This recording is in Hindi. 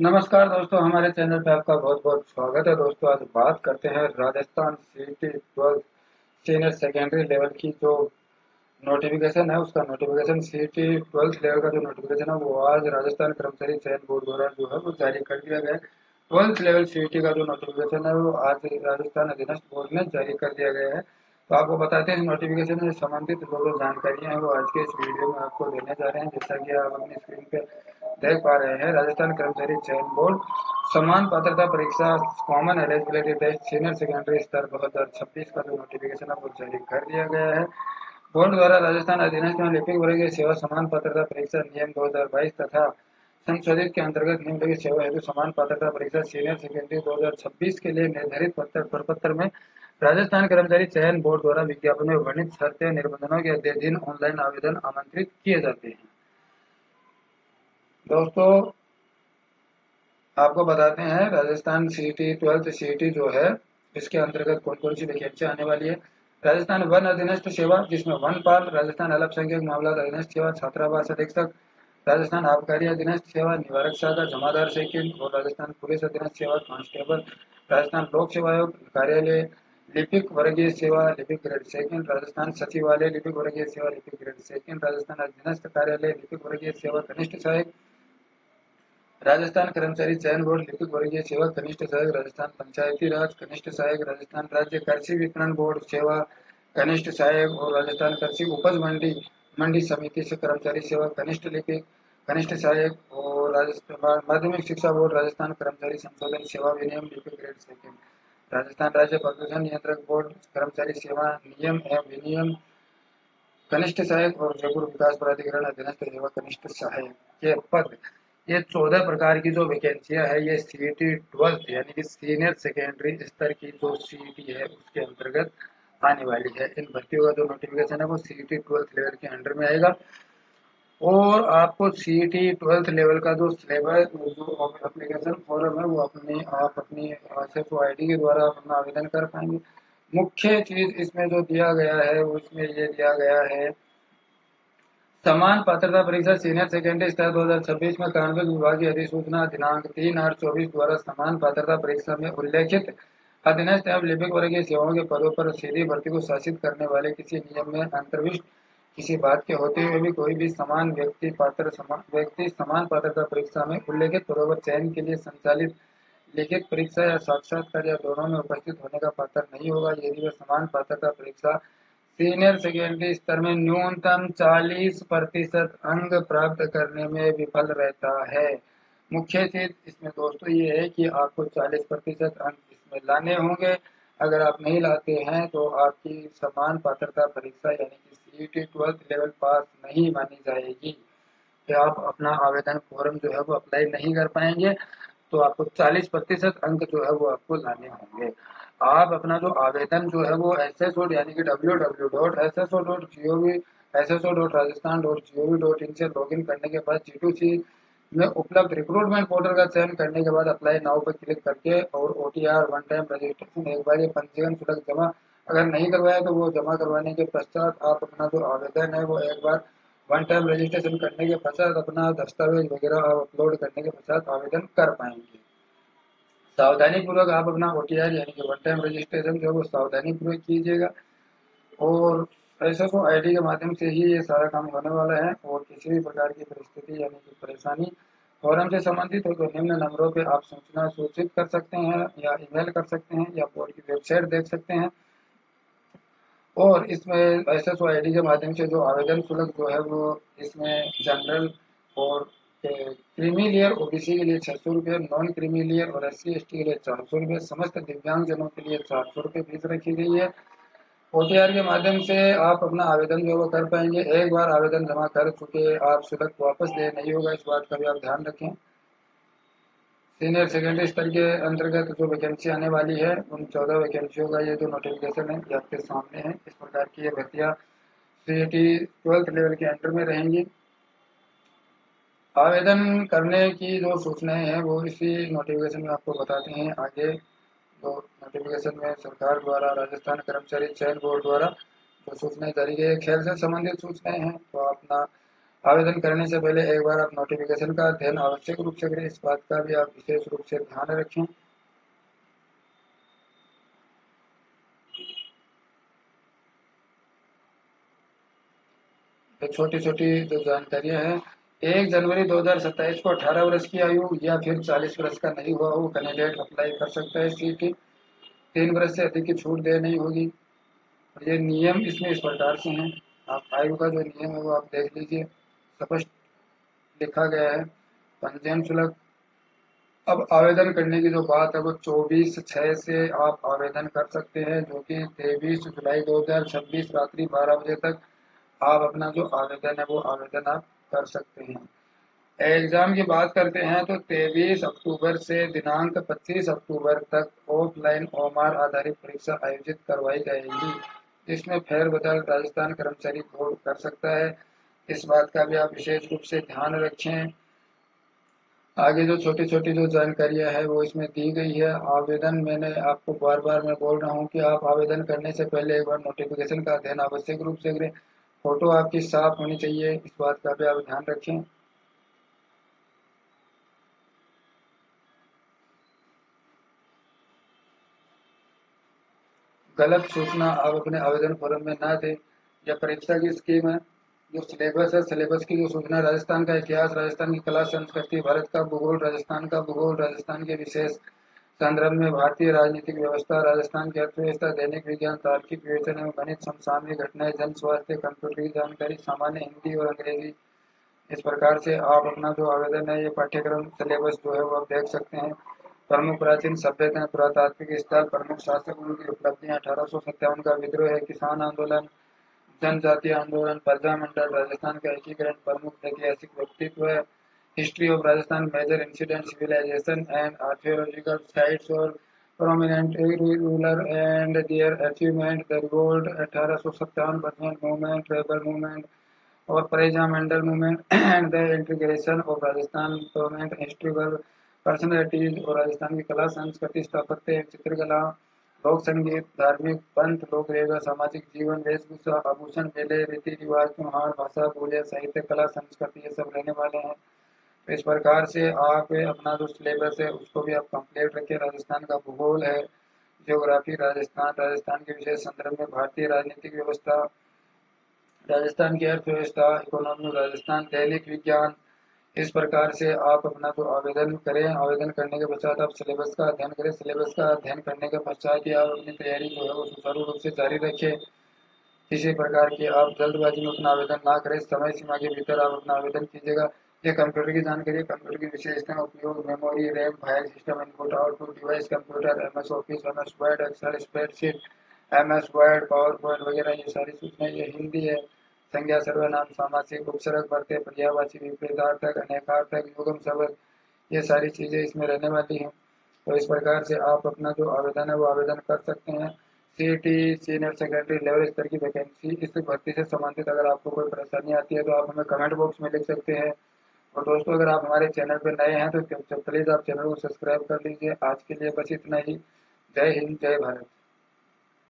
नमस्कार दोस्तों, हमारे चैनल पे आपका बहुत बहुत स्वागत है। दोस्तों, आज बात करते हैं राजस्थान सीटी 12 सीनियर सेकेंडरी लेवल की जो नोटिफिकेशन है, उसका नोटिफिकेशन सीटी 12 लेवल का जो नोटिफिकेशन है वो आज राजस्थान कर्मचारी चयन बोर्ड द्वारा जो है वो जारी कर दिया गया है। 12th लेवल सीटी का जो नोटिफिकेशन है वो आज राजस्थान अधीनस्थ बोर्ड ने जारी कर दिया गया है। तो आपको बताते हैं नोटिफिकेशन से संबंधित जो जानकारियां हैं वो आज के इस वीडियो में आपको देने जा रहे हैं। जैसा कि आप अपनी स्क्रीन पे देख पा रहे हैं, राजस्थान कर्मचारी चयन बोर्ड समान पात्रता परीक्षा common eligibility test senior secondary स्तर 2026 का जो नोटिफिकेशन है वो जारी कर दिया गया है। बोर्ड द्वारा राजस्थान अधीनस्थ में लिपिक वर्ग की सेवा समान पात्रता परीक्षा नियम 2022 तथा संशोधित के अंतर्गत निम्नलिखित सेवा हेतु समान पात्रता परीक्षा सीनियर सेकेंडरी 2026 के लिए निर्धारित प्रपत्र में राजस्थान कर्मचारी चयन बोर्ड द्वारा विज्ञापन में वर्णित शर्तें निबंधनों के अधीन ऑनलाइन आवेदन आमंत्रित किए जाते हैं। दोस्तों, आपको बताते हैं राजस्थान सीटी 12th सीटी जो है इसके अंतर्गत कौन कौन सी वैकेंसी आने वाली है। राजस्थान वन अधीनस्थ सेवा जिसमें वनपाल, राजस्थान अल्पसंख्यक मामला अधीनस्थ सेवा छात्रावास अधीक्षक, राजस्थान आबकारी अधीनस्थ सेवा निवारक शाखा जमादार सेकंड और राजस्थान पुलिस अधीनस्थ सेवा कांस्टेबल, राजस्थान लोक सेवा आयोग कार्यालय लिपिक वर्गीय सेवा लिपिक ग्रेड सेकंड, राजस्थान सचिवालय लिपिक वर्गीय सेवा लिपिक ग्रेड सेकंड, राजस्थान अधीनस्थ कार्यालय लिपिक वर्गीय सेवा कनिष्ठ सहायक, राजस्थान कर्मचारी चयन बोर्ड लिपिक वर्गीय सेवा कनिष्ठ सहायक, राजस्थान पंचायती राज कनिष्ठ सहायक, राजस्थान राज्य कृषि विपणन बोर्ड सेवा कनिष्ठ सहायक और राजस्थान कृषि उपज मंडी मंडी समिति से कर्मचारी सेवा कनिष्ठ लिपिक कनिष्ठ सहायक और राजस्थान माध्यमिक शिक्षा बोर्ड राजस्थान कर्मचारी संशोधन सेवा विनियम लिपिक ग्रेड सेकंड, राजस्थान राज्य प्रदूषण नियंत्रक बोर्ड कर्मचारी सेवा नियम एवं विनियम कनिष्ठ सहायक और जयपुर विकास प्राधिकरण अधीनस्थ सेवा कनिष्ठ सहायक के पद। ये 14 प्रकार की जो वैकेंसियां है ये सीईटी 12 यानी कि सीनियर सेकेंडरी स्तर की जो सीईटी है उसके अंतर्गत आने वाली है। इन भर्तियों का जो नोटिफिकेशन है वो सीईटी 12 लेवल के अंडर में आएगा और आपको सीईटी 12 लेवल का जो सिलेबस जो एप्लीकेशन फॉर्म है वो आप अपनी एसएसओ आईडी के द्वारा अपना आवेदन कर पाएंगे। मुख्य चीज इसमें जो दिया गया है उसमें ये दिया गया है समान पात्रता परीक्षा सीनियर सेकेंडरी स्तर 2026 में कार्मिक विभाग की अधिसूचना दिनांक 3/8/24 द्वारा समान पात्रता परीक्षा में उल्लेखित अधीनस्थ एवं लिपिक वर्गीय सेवाओं के पदों पर सीधी भर्ती को शासित करने वाले किसी नियम में अंतर्विष्ट किसी बात के होते हुए भी कोई भी समान व्यक्ति समान पात्रता परीक्षा में उल्लेखित पदों पर चयन के लिए संचालित लिखित परीक्षा या साक्षात्कार या दोनों में उपस्थित होने का पात्र नहीं होगा यदि वह समान पात्रता परीक्षा सीनियर सेकेंडरी स्तर में न्यूनतम 40% अंक प्राप्त करने में विफल रहता है। मुख्य चीज इसमें दोस्तों ये है कि आपको 40% अंक इसमें लाने होंगे। अगर आप नहीं लाते हैं तो आपकी समान पात्रता परीक्षा यानी कि सीईटी 12 लेवल पास नहीं मानी जाएगी कि आप अपना आवेदन फॉर्म जो है वो अप्लाई नहीं कर पाएंगे। तो आपको 40% अंक जो है वो आपको लाने होंगे। आप अपना जो आवेदन जो है वो एसएसओ यानी कि www.sso.gov sso.rajasthan.gov.in से लॉगिन करने के बाद G2C में उपलब्ध रिक्रूटमेंट पोर्टल का चयन करने के बाद अप्लाई नाउ पर क्लिक करके और ओटीआर वन टाइम रजिस्ट्रेशन एक बार ये पंजीकरण शुल्क जमा अगर नहीं करवाया तो वो जमा करवाने के पश्चात आप अपना जो आवेदन है वो एक बार वन टाइम रजिस्ट्रेशन करने के पश्चात अपना दस्तावेज वगैरह आप अपलोड करने के पश्चात आवेदन कर पाएंगे। सावधानी पूर्वक आप अपना ओटीआर यानी कि वन टाइम रजिस्ट्रेशन जो है वो सावधानी पूर्वक कीजिएगा और एसएसओ आईडी के माध्यम से ही ये सारा काम होने वाला है। और किसी भी प्रकार की परिस्थिति यानी कि परेशानी फॉरम से संबंधित हो तो निम्न नंबरों पे आप सूचना सूचित कर सकते हैं या ईमेल कर सकते हैं या बोर्ड की वेबसाइट देख सकते हैं। और इसमें एसएसओ आईडी के माध्यम से जो आवेदन शुल्क जो है वो इसमें जनरल और क्रीमी लेयर ओबीसी के लिए 600 रुपये, नॉन क्रीमी लेयर और एससी एसटी के लिए 400 रुपये, समस्त दिव्यांग जनों के लिए 400 रुपये फीस रखी गई है। ओटीआर के माध्यम से आप अपना आवेदन जो है वो कर पाएंगे। एक बार आवेदन जमा कर चुके आप शुल्क वापस दे नहीं होगा, इस बात का भी आप ध्यान रखें। सीनियर सेकेंडरी स्तर के अंतर्गत जो वैकेंसी आने वाली है उन 14 वैकेंसियों का ये जो नोटिफिकेशन है ये आपके सामने है। इस प्रकार की ये भर्तियां सीईटी 12th लेवल के अंडर में रहेंगी। आवेदन करने की जो सूचनाएं हैं वो इसी नोटिफिकेशन में आपको बताते हैं। आगे जो नोटिफिकेशन में सरकार द्वारा राजस्थान कर्मचारी चयन बोर्ड द्वारा जो सूचनाएं जारी की है खेल से संबंधित सूचनाएं हैं तो अपना आवेदन करने से पहले एक बार आप नोटिफिकेशन का अध्ययन आवश्यक रूप से करें, इस बात का भी आप विशेष रूप से ध्यान रखें। तो छोटी छोटी जो जानकारियां हैं, 1 जनवरी 2027 को 18 वर्ष की आयु या फिर 40 वर्ष का नहीं हुआ हो कैंडिडेट अप्लाई कर सकता है सीटी। 3 वर्ष से अधिक की छूट दे नहीं होगी। और ये नियम इसमें इस प्रकार से हैं, आप आयु का जो नियम है वो आप देख लीजिए, स्पष्ट लिखा गया है। पंजीयन शुल्क, अब आवेदन करने की जो बात है वो 24/6 से आप आवेदन कर सकते हैं, जो कि 23 जुलाई 2026 रात्रि 12 बजे तक आप अपना जो आवेदन है वो आवेदन आप कर सकते हैं। एग्जाम की बात करते हैं तो 23 अक्टूबर से दिनांक 25 अक्टूबर तक ऑफलाइन ओमार आधारित परीक्षा आयोजित करवाई जाएगी, जिसमें फेरबदल राजस्थान कर्मचारी बोर्ड कर सकता है, इस बात का भी आप विशेष रूप से ध्यान रखें। आगे जो छोटी छोटी जो जानकारियां है वो इसमें दी गई है। आवेदन, मैंने आपको बार बार मैं बोल रहा हूँ कि आप आवेदन करने से पहले एक बार नोटिफिकेशन का अध्ययन आवश्यक रूप से करें। फोटो आपकी साफ होनी चाहिए, इस बात का भी आप ध्यान रखें। गलत सूचना आप अपने आवेदन फॉर्म में ना दें। या परीक्षा की स्कीम है, जो सिलेबस है, सिलेबस की जो सूचना, राजस्थान का इतिहास, राजस्थान की कला संस्कृति, भारत का भूगोल, राजस्थान का भूगोल, राजस्थान के विशेष संदर्भ में भारतीय राजनीतिक व्यवस्था, राजस्थान की अर्थव्यवस्था, दैनिक विज्ञान, तार्किक विवेचन एवं गणित, समसामयिक घटनाएं, जन स्वास्थ्य, कंप्यूटर की जानकारी, सामान्य हिंदी और अंग्रेजी। इस प्रकार से आप अपना जो आवेदन है, ये पाठ्यक्रम सिलेबस जो है वो आप देख सकते हैं। प्रमुख प्राचीन सभ्यताएं, पुरातात्विक स्थल, प्रमुख शासक, उनकी उपलब्धियां, 1857 का विद्रोह है, किसान आंदोलन, जनजातीय आंदोलन, प्रजामंडल, राजस्थान का एकीकरण, प्रमुख ऐतिहासिक व्यक्तित्व है, history of Rajasthan, major incident, civilisation and archaeological sites और prominent ruler and their achievement, the revolt 1857, बर्मन मूवमेंट, रेबल मूवमेंट और Praja Mandal movement and the integration of Rajasthan government, historical personalities और राजस्थान की कला संस्कृति, स्थापत्य, चित्रकला, लोक संगीत, धार्मिक पंथ, लोक रेखा, सामाजिक जीवन, वेशभूषा, आभूषण, मेले, रीति रिवाज, त्योहार, भाषा, बोले, साहित्य, कला संस्कृति, ये सब रहने वाले हैं। तो इस प्रकार से आप अपना जो सिलेबस है उसको भी आप कंप्लीट रखें। राजस्थान का भूगोल है, ज्योग्राफी राजस्थान, राजस्थान के विशेष संदर्भ में भारतीय राजनीतिक व्यवस्था, राजस्थान की अर्थव्यवस्था, इकोनॉमी राजस्थान, दैनिक विज्ञान। इस प्रकार से आप अपना जो आवेदन करें, आवेदन करने के पश्चात आप सिलेबस का अध्ययन करें। सिलेबस का अध्ययन करने के पश्चात ही आप अपनी तैयारी जो है वो सुचारू रूप से जारी रखें। किसी प्रकार की आप जल्दबाजी में अपना आवेदन ना करें, समय सीमा के भीतर आप अपना आवेदन कीजिएगा। ये कंप्यूटर की जानकारी, कंप्यूटर की विशेषताएं, उपयोग, memory, RAM, file system, input output device, computer, MS Office, MS Word, Excel spreadsheet, MS Word, PowerPoint वगैरह, ये सारी सूचनाएं, ये हिंदी है। संज्ञा, सर्वनाम, सामासिक, उपसर्ग, प्रत्यय, पर्यायवाची, विपरीतार्थक, अनेकार्थक, युग्म शब्द, ये सारी चीजें इसमें रहने वाली हैं। तो इस प्रकार से आप अपना जो आवेदन है वो आवेदन कर सकते हैं। सीईटी सीनियर सेकेंडरी लेवल स्तर की वैकेंसी, इस भर्ती से संबंधित अगर आपको कोई परेशानी आती है तो आप हमें कमेंट बॉक्स में लिख सकते हैं। और दोस्तों, अगर आप हमारे चैनल पर नए हैं तो प्लीज़ आप चैनल को सब्सक्राइब कर लीजिए। आज के लिए बस इतना ही। जय हिंद, जय भारत।